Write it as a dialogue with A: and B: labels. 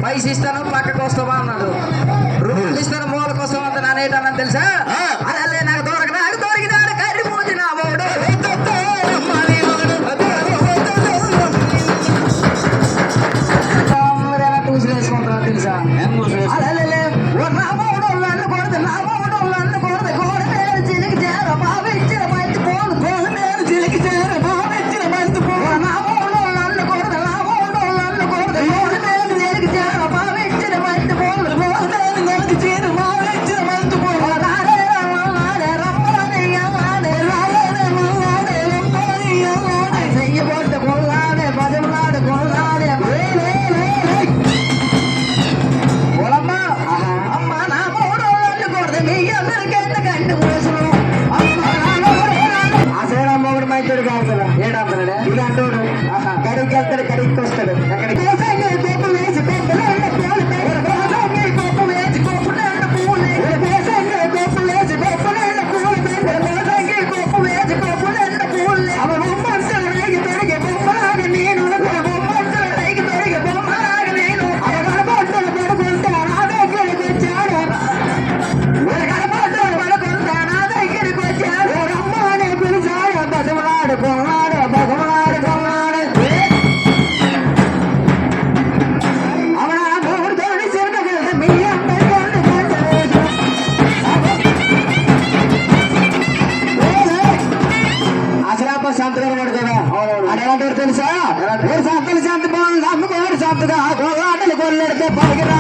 A: పైసలు ఇస్తాను పక్కకు వస్తావా అన్నాడు. రూపాయలు ఇస్తాను మూలకు వస్తావా అంత నానేటన్నాను తెలుసా. అదే నాకు దొరికినాడు కర్రీ మూతి నా వాడు ట్యూషన్ వేసుకుంటున్నా తెలుసా. అదే నా వాడు నన్ను కొడదు నా వాడు నన్ను కొడదు గోడ నేను చిలికి చేర బాబు ఇచ్చిన మంచి పోను పోను నేను చిలికి చేర బాబు ఇచ్చిన మంచి పోను నా వాడు నన్ను కొడదు నా వాడు నన్ను కొడదు గోడ నేను చిలికి చేర బాబు ఇచ్చిన మంచి పోను పోను నేను చిలికి చేర బాబు ఇచ్చిన మంచి పోను నాడే రమ్మలాడే రమ్మలాడే అల్లాడే రాలేడే మల్లాడే రమ్మలాడే అల్లాడే చెయ్యబొట్ట కొల్లాడే భజమలాడే కొల్లాడే ఏడంటాడు కడికి వెళ్తాడు కడికి వస్తాడు ఎక్కడికి కోపం వేసి కోపం వేసి సంతకాలు పడుతుందా అదేమంటారు తెలుసా? సంతలు సంత బాగుంది అమ్ముకోడు సంతగా కొల్లాటలు కొల్లెడితే పలికి రా